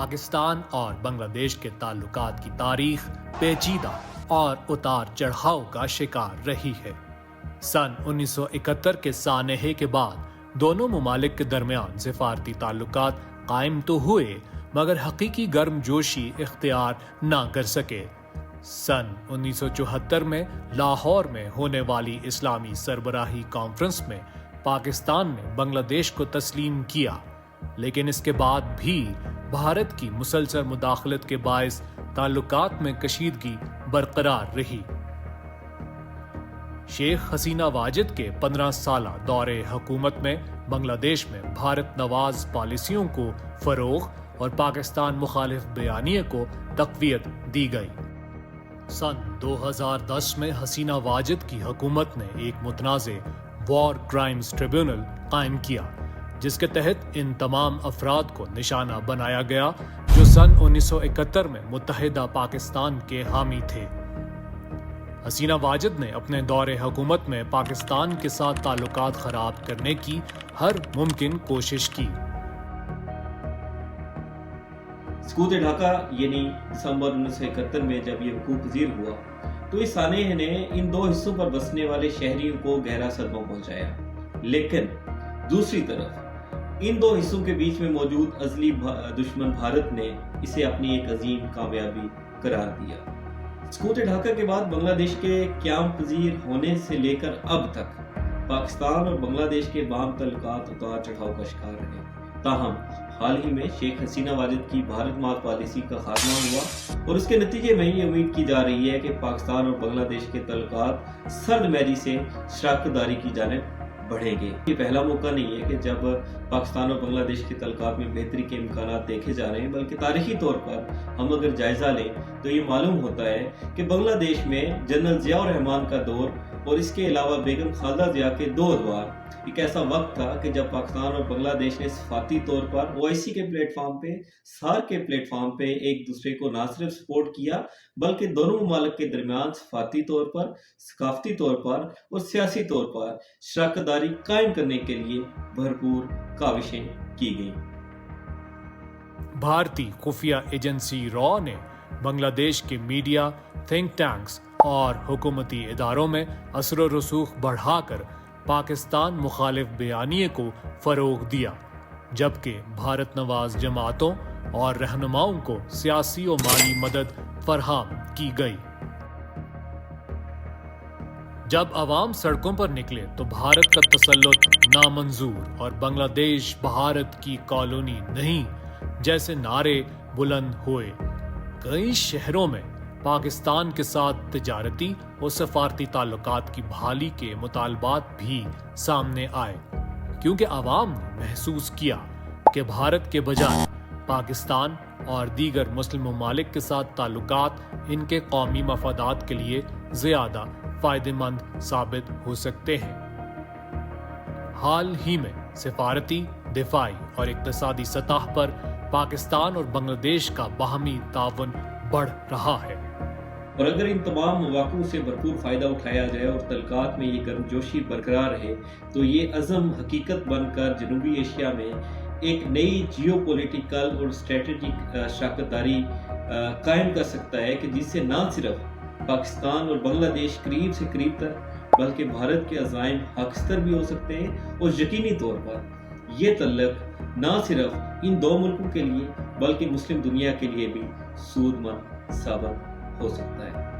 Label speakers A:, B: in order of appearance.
A: پاکستان اور بنگلہ دیش کے تعلقات کی تاریخ پیچیدہ اور اتار چڑھاؤ کا شکار رہی ہے۔ سن 1971 کے سانحے کے بعد دونوں ممالک کے درمیان سفارتی تعلقات قائم تو ہوئے مگر حقیقی گرم جوشی اختیار نہ کر سکے۔ سن 1974 میں لاہور میں ہونے والی اسلامی سربراہی کانفرنس میں پاکستان نے بنگلہ دیش کو تسلیم کیا، لیکن اس کے بعد بھی بھارت کی مسلسل مداخلت کے باعث تعلقات میں کشیدگی برقرار رہی۔ شیخ حسینہ واجد کے 15 سالہ دور حکومت میں بنگلہ دیش میں بھارت نواز پالیسیوں کو فروغ اور پاکستان مخالف بیانیے کو تقویت دی گئی۔ سن 2010 میں حسینہ واجد کی حکومت نے ایک متنازع وار کرائمز ٹریبیونل قائم کیا، جس کے تحت ان تمام افراد کو نشانہ بنایا گیا جو سن 1971 میں متحدہ پاکستان کے حامی تھے۔ حسینہ واجد نے اپنے دور حکومت میں پاکستان کے ساتھ تعلقات خراب کرنے کی ہر ممکن کوشش کی۔
B: سقوط ڈھاکہ یعنی دسمبر 1971 میں جب یہ حقوق پذیر ہوا تو اس سانحے نے ان دو حصوں پر بسنے والے شہریوں کو گہرا صدمہ پہنچایا، لیکن دوسری طرف ان دو حصوں کے بیچ میں موجود ازلی دشمن بھارت نے اسے اپنی ایک عظیم کامیابی قرار دیا۔ سقوط ڈھاکہ کے بعد بنگلہ دیش کے قیام پذیر ہونے سے لے کر اب تک پاکستان اور بنگلہ دیش کے باہم تعلقات اتار چڑھاؤ کا شکار رہے، تاہم حال ہی میں شیخ حسینہ واجد کی بھارت مات پالیسی کا خاتمہ ہوا اور اس کے نتیجے میں یہ امید کی جا رہی ہے کہ پاکستان اور بنگلہ دیش کے تعلقات سرد میری سے شراکت داری کی جانب بڑھیں گے۔ یہ پہلا موقع نہیں ہے کہ جب پاکستان اور بنگلہ دیش کے تعلقات میں بہتری کے امکانات دیکھے جا رہے ہیں، بلکہ تاریخی طور پر ہم اگر جائزہ لیں تو یہ معلوم ہوتا ہے کہ بنگلہ دیش میں جنرل ضیاء الرحمان کا دور اور اس کے علاوہ بیگم خالدہ ضیاء کے دو ادوار ایک ایسا وقت تھا کہ جب پاکستان اور بنگلہ دیش نے صفاتی طور پر OIC کے پلیٹ فارم پہ، سارک کے پلیٹ فارم پہ ایک دوسرے کو نہ صرف سپورٹ کیا بلکہ دونوں ممالک کے درمیان صفاتی طور پر، ثقافتی طور پر اور سیاسی طور پر شراکت داری قائم کرنے کے لیے بھرپور کاوشیں کی گئیں۔
A: بھارتی خفیہ ایجنسی را نے بنگلہ دیش کے میڈیا، تھنک ٹینکس اور حکومتی اداروں میں اثر و رسوخ بڑھا کر پاکستان مخالف بیانیے کو فروغ دیا، جبکہ بھارت نواز جماعتوں اور رہنماؤں کو سیاسی و مالی مدد فراہم کی گئی۔ جب عوام سڑکوں پر نکلے تو بھارت کا تسلط نامنظور اور بنگلہ دیش بھارت کی کالونی نہیں جیسے نعرے بلند ہوئے، کئی شہروں میں پاکستان کے ساتھ تجارتی اور سفارتی تعلقات کی بحالی کے مطالبات بھی سامنے آئے، کیونکہ عوام نے محسوس کیا کہ بھارت کے بجائے پاکستان اور دیگر مسلم ممالک کے ساتھ تعلقات ان کے قومی مفادات کے لیے زیادہ فائدہ مند ثابت ہو سکتے ہیں۔ حال ہی میں سفارتی، دفاعی اور اقتصادی سطح پر پاکستان اور بنگلہ دیش کا باہمی تعاون بڑھ رہا ہے۔
B: اور اگر ان تمام مواقع سے بھرپور فائدہ اٹھایا جائے اور تعلقات میں یہ گرمجوشی برقرار رہے تو یہ عزم حقیقت بن کر جنوبی ایشیا میں ایک نئی جیو پولیٹیکل اور اسٹریٹجک شراکت داری قائم کر سکتا ہے کہ جس سے نہ صرف پاکستان اور بنگلہ دیش قریب سے قریب تر بلکہ بھارت کے عزائم حاصل بھی ہو سکتے ہیں، اور یقینی طور پر یہ تعلق نہ صرف ان دو ملکوں کے لیے بلکہ مسلم دنیا کے لیے بھی سود مند ثابت ہو سکتا ہے۔